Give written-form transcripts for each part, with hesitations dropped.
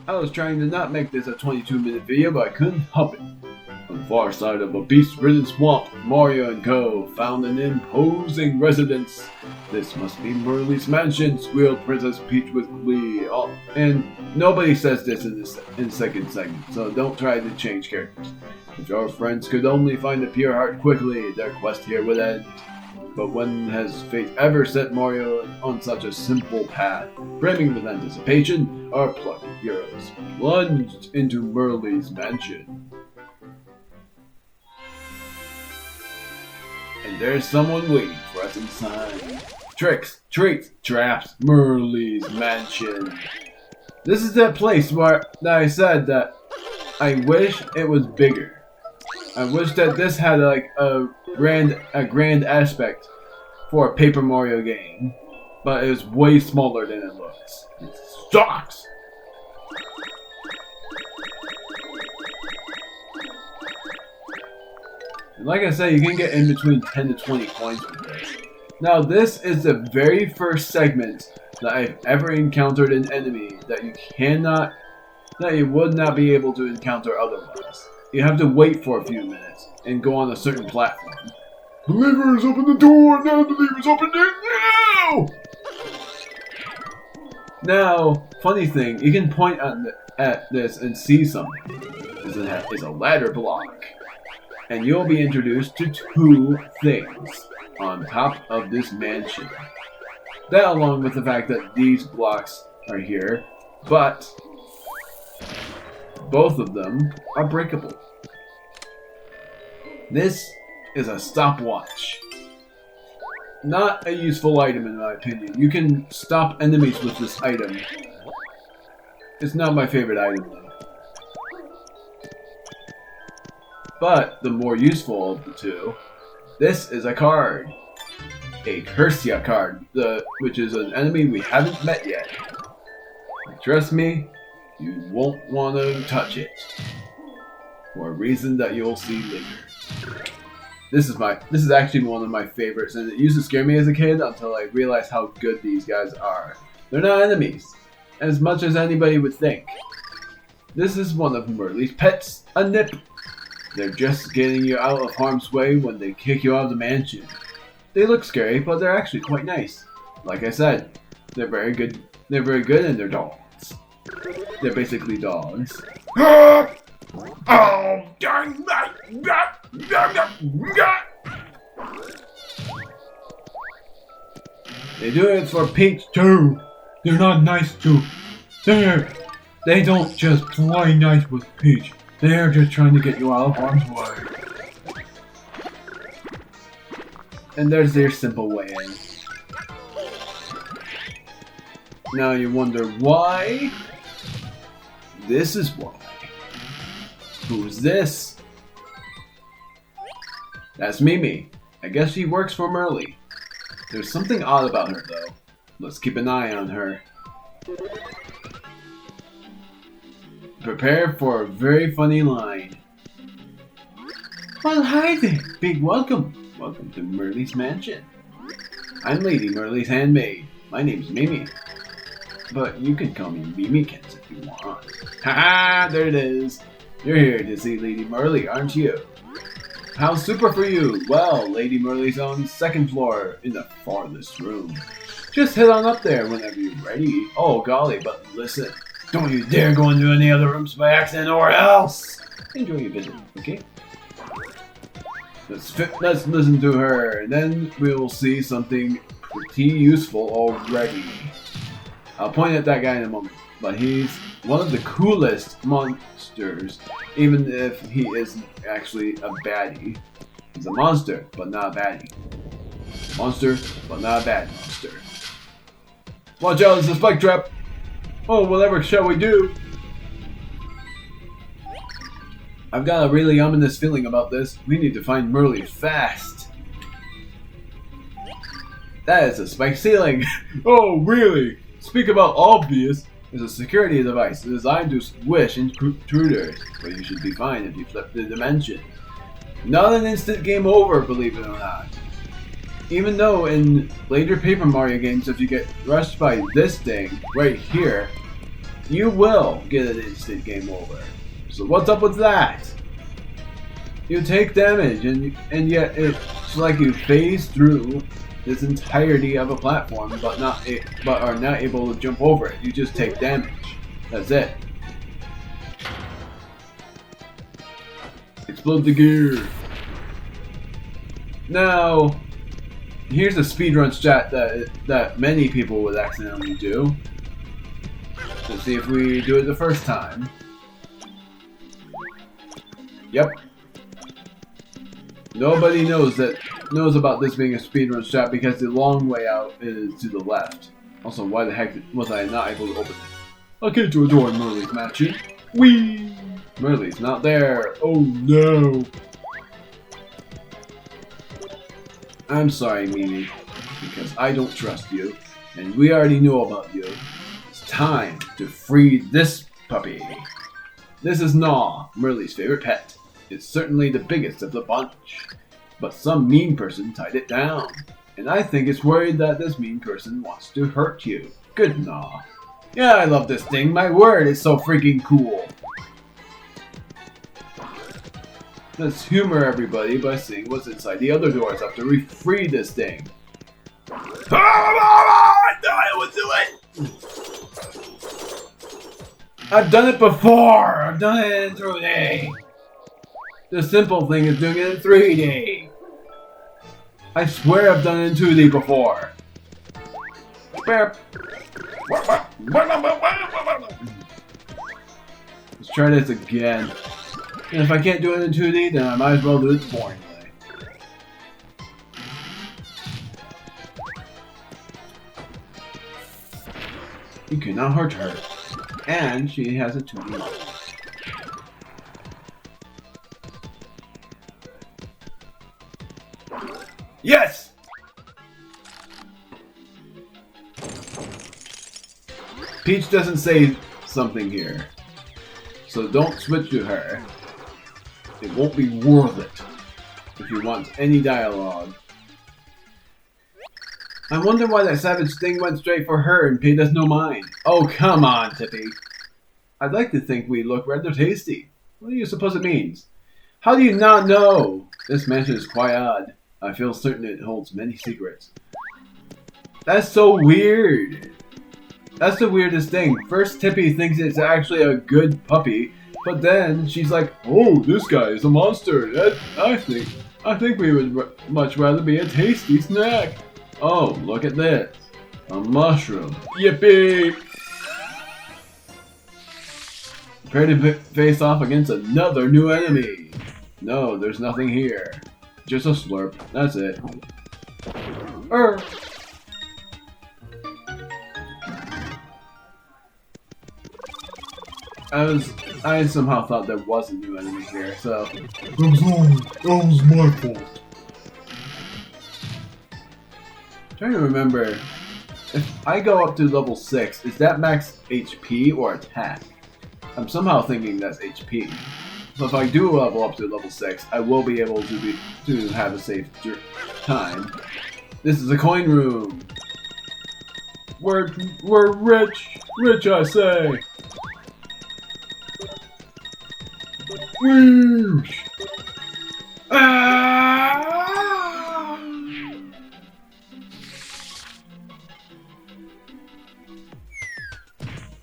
I was trying to not make this a 22-minute video, but I couldn't help it. On the far side of a beast-ridden swamp, Mario and Co. found an imposing residence. This must be Merlee's mansion, squealed Princess Peach with glee. Oh, and nobody says this in the second segment, so don't try to change characters. If your friends could only find the pure heart quickly, their quest here would end. But when has fate ever set Mario on such a simple path? Brimming with anticipation, our plucky heroes plunged into Merlee's mansion. And there's someone waiting for us inside. Tricks, treats, traps, Merlee's mansion. This is that place where I said that I wish it was bigger. I wish that this had like a grand aspect for a Paper Mario game, but it was way smaller than it looks. It sucks! And like I said, you can get in between 10 to 20 coins with this. Now this is the very first segment that I've ever encountered an enemy that you would not be able to encounter otherwise. You have to wait for a few minutes and go on a certain platform. Believers, open the door! Now, believers, open it now! Now, funny thing, you can point at this and see something. It's a ladder block. And you'll be introduced to two things on top of this mansion. That along with the fact that these blocks are here, but both of them are breakable. This is a stopwatch. Not a useful item in my opinion. You can stop enemies with this item. It's not my favorite item though. But the more useful of the two, this is a card. A Cursia card, which is an enemy we haven't met yet. Trust me, you won't want to touch it. For a reason that you'll see later. This is actually one of my favorites, and it used to scare me as a kid until I realized how good these guys are. They're not enemies, as much as anybody would think. This is one of Merlee's pets, a nip. They're just getting you out of harm's way when they kick you out of the mansion. They look scary, but they're actually quite nice. Like I said, they're very good. They're very good, and they're dogs. They're basically dogs. Oh, darn! They do it for Peach too. They're not nice too. They don't just play nice with Peach. They're just trying to get you out of harm's way. And there's their simple way in. Now you wonder why? This is why. Who's this? That's Mimi. I guess she works for Merlee. There's something odd about her though. Let's keep an eye on her. Prepare for a very funny line. Well, hi there. Big welcome. Welcome to Merlee's mansion. I'm Lady Merlee's handmaid. My name's Mimi. But you can call me Mimikins if you want. Haha, there it is. You're here to see Lady Merlee, aren't you? How super for you! Well, Lady Merlee's on second floor in the farthest room. Just head on up there whenever you're ready. Oh golly, but listen. Don't you dare go into any other rooms by accident or else! Enjoy your visit, okay? Let's listen to her, and then we'll see something pretty useful already. I'll point at that guy in a moment, but he's one of the coolest monsters, even if he isn't actually a baddie. He's a monster, but not a baddie. Monster, but not a bad monster. Watch out, it's a spike trap! Oh, whatever shall we do? I've got a really ominous feeling about this. We need to find Merlee fast. That is a spike ceiling. Oh, really? Speak about obvious. It's a security device designed to squish intruders, but you should be fine if you flip the dimension. Not an instant game over, believe it or not. Even though in later Paper Mario games, if you get rushed by this thing right here, you will get an instant game over. So what's up with that? You take damage, and yet it's like you phase through this entirety of a platform, but are not able to jump over it. You just take damage. That's it. Explode the gear. Now, here's a speedrun strat that many people would accidentally do. Let's see if we do it the first time. Yep. Nobody knows about this being a speedrun strat because the long way out is to the left. Also, why the heck was I not able to open it? I can't do a door in Merlee's mansion. Whee! Merlee's not there. Oh no. I'm sorry, Mimi, because I don't trust you, and we already know about you. It's time to free this puppy. This is Gnaw, Merlee's favorite pet. It's certainly the biggest of the bunch. But some mean person tied it down. And I think it's worried that this mean person wants to hurt you. Good Gnaw. Yeah, I love this thing. My word, it's so freaking cool. Let's humor everybody by seeing what's inside the other doors after we free this thing. I thought I would do it! I've done it before! I've done it in 2D! The simple thing is doing it in 3D! I swear I've done it in 2D before! Let's try this again. And if I can't do it in 2D, then I might as well do it the boring way. You cannot hurt her. And she has a 2D model. Yes! Peach doesn't say something here. So don't switch to her. It won't be worth it if you want any dialogue. I wonder why that savage thing went straight for her and paid us no mind. Oh, come on, Tippy. I'd like to think we look rather tasty. What do you suppose it means? How do you not know? This mansion is quite odd. I feel certain it holds many secrets. That's so weird. That's the weirdest thing. First, Tippy thinks it's actually a good puppy, but then she's like, "Oh, this guy is a monster. I think we would much rather be a tasty snack." Oh, look at this. A mushroom. Yippee! Prepare to face off against another new enemy. No, there's nothing here. Just a slurp. That's it. I somehow thought there was a new enemy here, so... I'm sorry, that was my fault. I'm trying to remember, if I go up to level 6, is that max HP or attack? I'm somehow thinking that's HP. So if I do level up to level 6, I will be able to have a safe time. This is a coin room. We're rich, I say. Whoosh! Ah!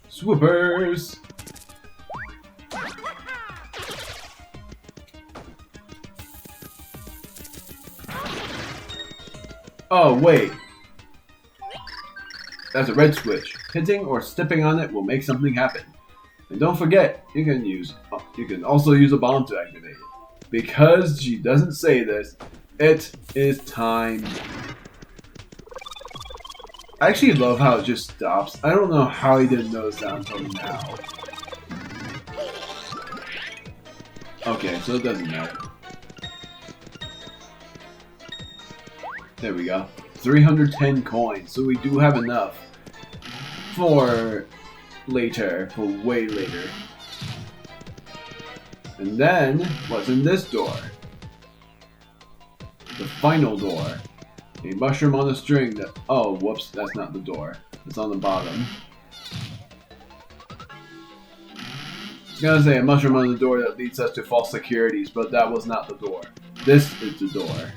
Swoopers! Oh, wait. That's a red switch. Hitting or stepping on it will make something happen. And don't forget, you can also use a bomb to activate it. Because she doesn't say this, it is time. I actually love how it just stops. I don't know how he didn't notice that until now. Okay, so it doesn't matter. There we go. 310 coins, so we do have enough for later, for way later. And then, what's in this door? The final door. A mushroom on a string that... Oh, whoops, that's not the door. It's on the bottom. was gonna say a mushroom on the door that leads us to false securities, but that was not the door. This is the door.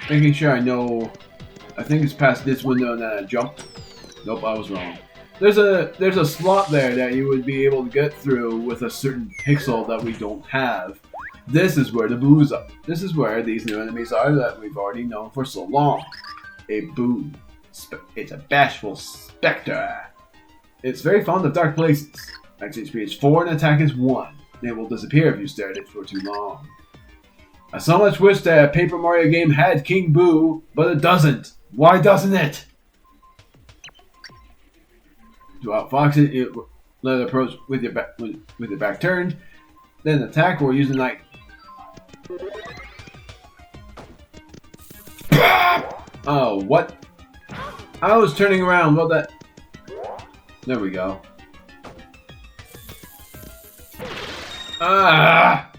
Making sure I know. I think it's past this window and then I jump. Nope, I was wrong. There's a slot there that you would be able to get through with a certain pixel that we don't have. This is where the boos are. This is where these new enemies are that we've already known for so long. A boo. It's a bashful spectre. It's very fond of dark places. Max HP is 4 and attack is 1. It will disappear if you stare at it for too long. I so much wish that a Paper Mario game had King Boo, but it doesn't. Why doesn't it? To outfox it, you let it approach with your back turned, then attack or use a knife. Oh, what? I was turning around. Well, that. There we go. Ah!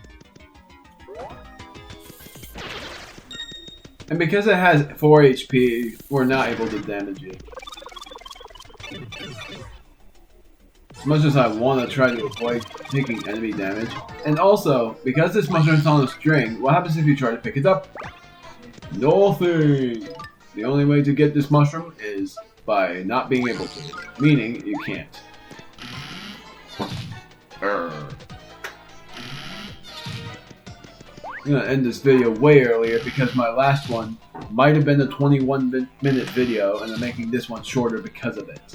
And because it has 4 HP, we're not able to damage it. As much as I want to try to avoid taking enemy damage. And also, because this mushroom's on a string, what happens if you try to pick it up? Nothing! The only way to get this mushroom is by not being able to. Meaning, you can't. I'm gonna end this video way earlier because my last one might have been a 21-minute video and I'm making this one shorter because of it.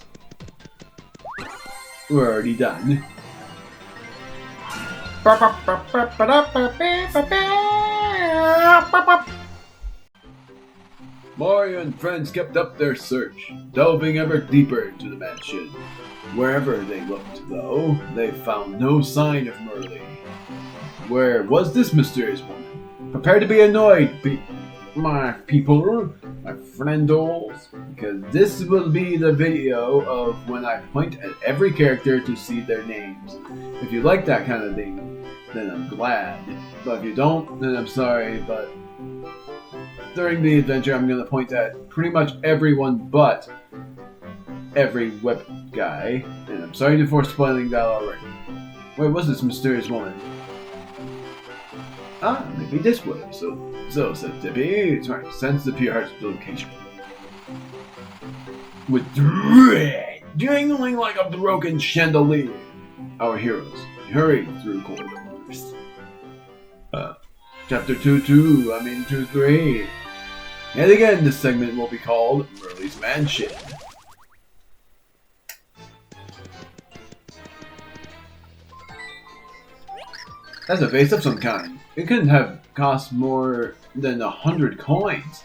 We're already done. Mario and friends kept up their search, delving ever deeper into the mansion. Wherever they looked, though, they found no sign of Merlee. Where was this mysterious woman? Prepare to be annoyed, my people, my friendos, because this will be the video of when I point at every character to see their names. If you like that kind of thing, then I'm glad. But if you don't, then I'm sorry, but during the adventure I'm going to point at pretty much everyone but every web guy, and I'm sorry for spoiling that already. Where was this mysterious woman? Ah, maybe this way. So said Tippy. Sorry, sense the pure heart's location. With dread jangling like a broken chandelier, our heroes hurry through corridors. Chapter 2-3. And again, this segment will be called Merlee's Mansion. That's a vase of some kind. It couldn't have cost more than 100 coins.